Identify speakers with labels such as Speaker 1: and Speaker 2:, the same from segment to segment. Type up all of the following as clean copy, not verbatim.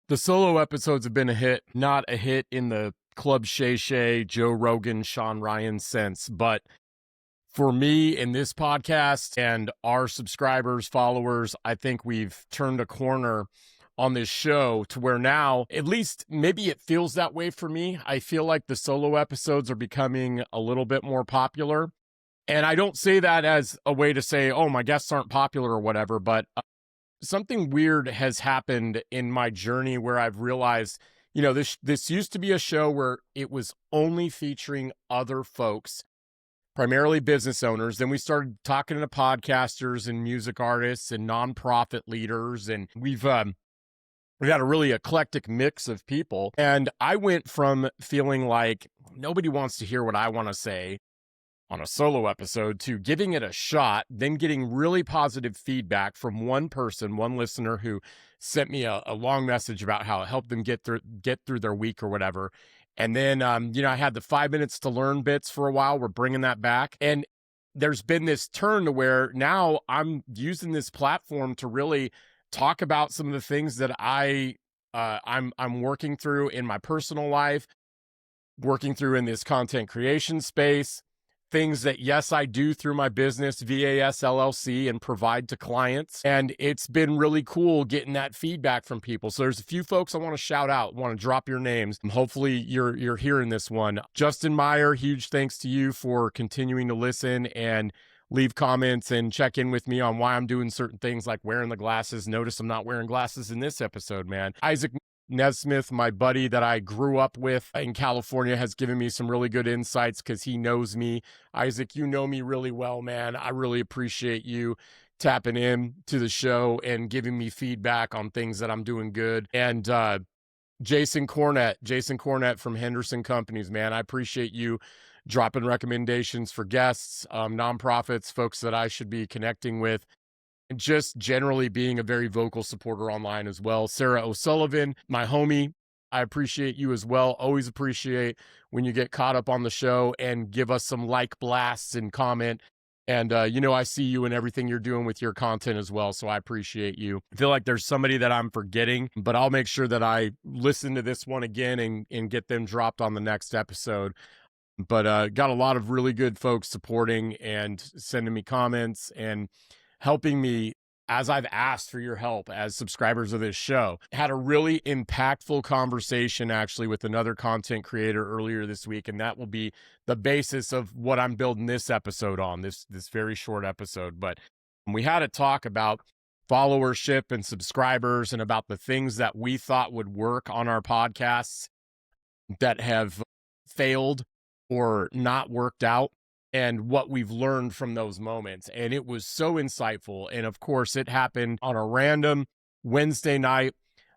Speaker 1: The solo episodes have been a hit, not a hit in the Club Shay Shay, Joe Rogan, Sean Ryan sense, but for me in this podcast and our subscribers, followers, I think we've turned a corner on this show to where now, at least maybe it feels that way for me. I feel like the solo episodes are becoming a little bit more popular. And I don't say that as a way to say, oh, my guests aren't popular or whatever, but something weird has happened in my journey where I've realized, this used to be a show where it was only featuring other folks, primarily business owners. Then we started talking to podcasters and music artists and nonprofit leaders, and we've had a really eclectic mix of people. And I went from feeling like nobody wants to hear what I want to say on a solo episode to giving it a shot, then getting really positive feedback from one person, one listener who sent me a long message about how it helped them get through their week or whatever. And then, I had the 5 minutes to learn bits for a while. We're bringing that back. And there's been this turn to where now I'm using this platform to really talk about some of the things that I'm working through in my personal life, working through in this content creation space, things that, yes, I do through my business, VAS, LLC, and provide to clients. And it's been really cool getting that feedback from people. So there's a few folks I want to shout out, want to drop your names. Hopefully you're hearing this one. Justin Meyer, huge thanks to you for continuing to listen and leave comments and check in with me on why I'm doing certain things like wearing the glasses. Notice I'm not wearing glasses in this episode, man. Isaac Nesmith, my buddy that I grew up with in California, has given me some really good insights because he knows me. Isaac, you know me really well, man. I really appreciate you tapping in to the show and giving me feedback on things that I'm doing good. And Jason Cornett from Henderson Companies, man, I appreciate you dropping recommendations for guests, nonprofits, folks that I should be connecting with, and just generally being a very vocal supporter online as well. Sarah O'Sullivan, my homie, I appreciate you as well. Always appreciate when you get caught up on the show and give us some like blasts and comment. And, I see you and everything you're doing with your content as well. So I appreciate you. I feel like there's somebody that I'm forgetting, but I'll make sure that I listen to this one again and get them dropped on the next episode. But got a lot of really good folks supporting and sending me comments and helping me as I've asked for your help as subscribers of this show. Had a really impactful conversation actually with another content creator earlier this week, and that will be the basis of what I'm building this episode on, this very short episode. But we had a talk about followership and subscribers and about the things that we thought would work on our podcasts that have failed or not worked out, and what we've learned from those moments. And it was so insightful. And of course, it happened on a random Wednesday night.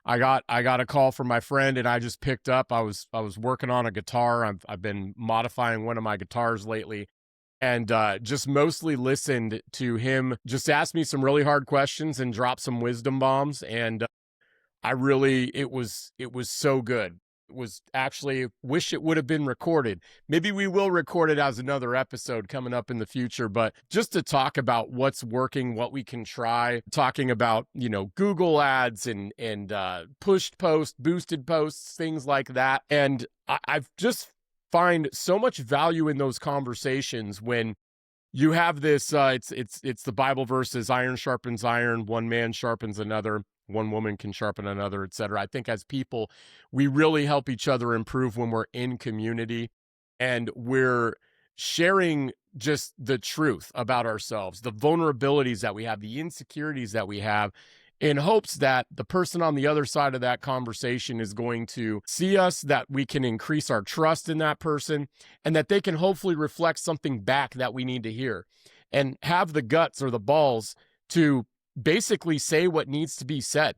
Speaker 1: I got a call from my friend, and I just picked up. I was working on a guitar. I've been modifying one of my guitars lately, and just mostly listened to him just ask me some really hard questions and drop some wisdom bombs. And it was so good. Was actually wish it would have been recorded. Maybe we will record it as another episode coming up in the future, but just to talk about what's working, what we can try, talking about, Google ads and pushed posts, boosted posts, things like that. And I've just find so much value in those conversations when you have this, it's the Bible verses, iron sharpens iron, one man sharpens another, one woman can sharpen another, etc. I think as people, we really help each other improve when we're in community and we're sharing just the truth about ourselves, the vulnerabilities that we have, the insecurities that we have, in hopes that the person on the other side of that conversation is going to see us, that we can increase our trust in that person, and that they can hopefully reflect something back that we need to hear and have the guts or the balls to basically say what needs to be said.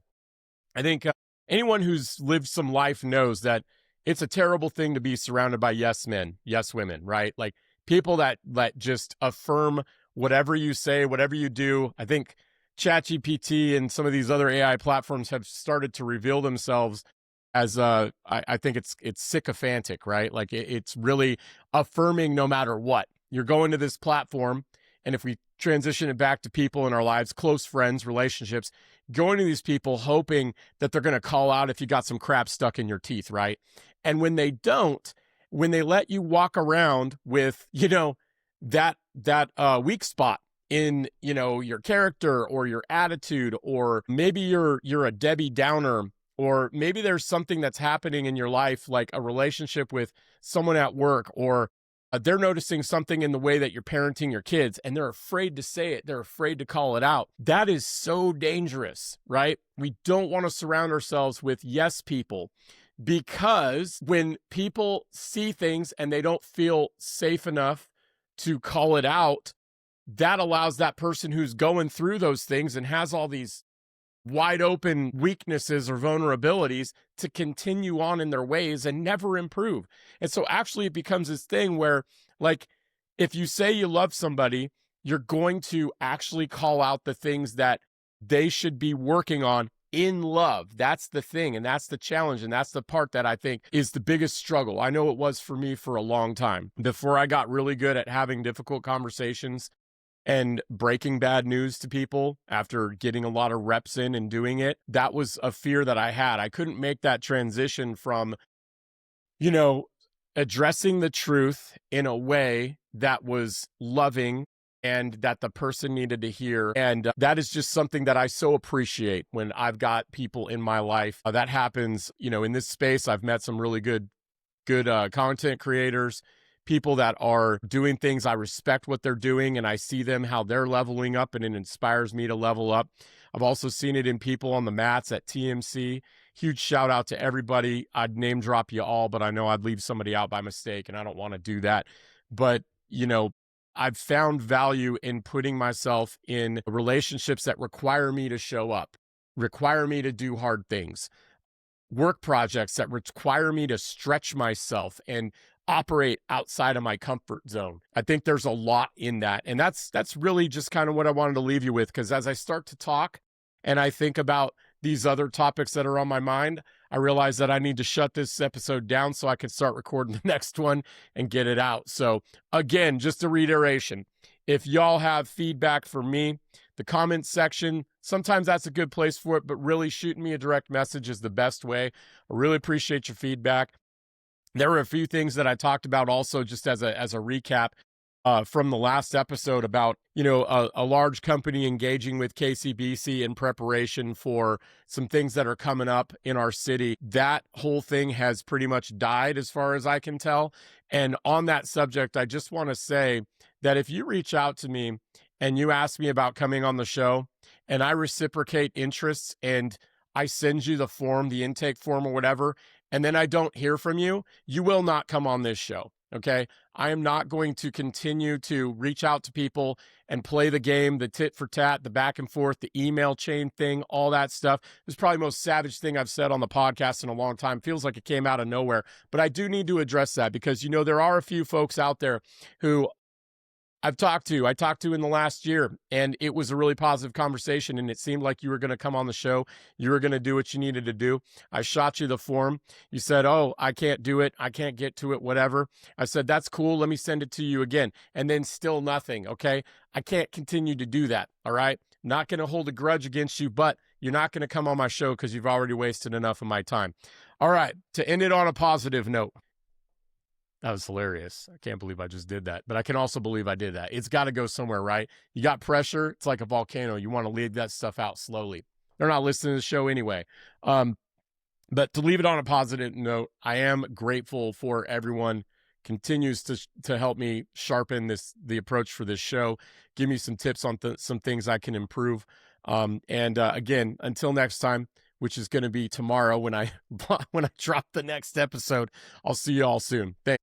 Speaker 1: I think anyone who's lived some life knows that it's a terrible thing to be surrounded by yes men, yes women, right? Like people that just affirm whatever you say, whatever you do. I think ChatGPT and some of these other AI platforms have started to reveal themselves as I think it's sycophantic, right? Like it's really affirming no matter what. You're going to this platform, and if we transition it back to people in our lives, close friends, relationships, going to these people hoping that they're going to call out if you got some crap stuck in your teeth, right? And when they don't, when they let you walk around with, that weak spot in, your character or your attitude, or maybe you're a Debbie Downer, or maybe there's something that's happening in your life, like a relationship with someone at work, or they're noticing something in the way that you're parenting your kids, and they're afraid to say it. They're afraid to call it out. That is so dangerous, right? We don't want to surround ourselves with yes people, because when people see things and they don't feel safe enough to call it out, that allows that person who's going through those things and has all these wide open weaknesses or vulnerabilities to continue on in their ways and never improve. And so actually it becomes this thing where, like, if you say you love somebody, you're going to actually call out the things that they should be working on in love. That's the thing. And that's the challenge. And that's the part that I think is the biggest struggle. I know it was for me for a long time before I got really good at having difficult conversations and breaking bad news to people after getting a lot of reps in and doing it. That was a fear that I had. I couldn't make that transition from, addressing the truth in a way that was loving and that the person needed to hear. And that is just something that I so appreciate when I've got people in my life. That happens, in this space. I've met some really good content creators, people that are doing things. I respect what they're doing, and I see them, how they're leveling up, and it inspires me to level up. I've also seen it in people on the mats at TMC. Huge shout out to everybody. I'd name drop you all, but I know I'd leave somebody out by mistake, and I don't want to do that. But, I've found value in putting myself in relationships that require me to show up, require me to do hard things, work projects that require me to stretch myself and operate outside of my comfort zone. I think there's a lot in that. And that's really just kind of what I wanted to leave you with, because as I start to talk and I think about these other topics that are on my mind, I realize that I need to shut this episode down so I can start recording the next one and get it out. So again, just a reiteration, if y'all have feedback for me, the comments section, sometimes that's a good place for it, but really shooting me a direct message is the best way. I really appreciate your feedback. There were a few things that I talked about also, just as a recap from the last episode about, a large company engaging with KCBC in preparation for some things that are coming up in our city. That whole thing has pretty much died as far as I can tell. And on that subject, I just want to say that if you reach out to me and you ask me about coming on the show, and I reciprocate interests and I send you the form, the intake form or whatever, and then I don't hear from you, you will not come on this show, okay? I am not going to continue to reach out to people and play the game, the tit for tat, the back and forth, the email chain thing, all that stuff. It was probably the most savage thing I've said on the podcast in a long time. Feels like it came out of nowhere, but I do need to address that because, there are a few folks out there who I talked to in the last year, and it was a really positive conversation, and it seemed like you were going to come on the show. You were going to do what you needed to do. I shot you the form. You said, oh, I can't do it. I can't get to it, whatever. I said, that's cool. Let me send it to you again. And then still nothing, okay? I can't continue to do that, all right? Not going to hold a grudge against you, but you're not going to come on my show because you've already wasted enough of my time. All right, to end it on a positive note. That was hilarious. I can't believe I just did that. But I can also believe I did that. It's got to go somewhere, right? You got pressure. It's like a volcano. You want to leave that stuff out slowly. They're not listening to the show anyway. But to leave it on a positive note, I am grateful for everyone continues to help me sharpen the approach for this show. Give me some tips on some things I can improve. Again, until next time, which is going to be tomorrow when I drop the next episode, I'll see you all soon. Thanks.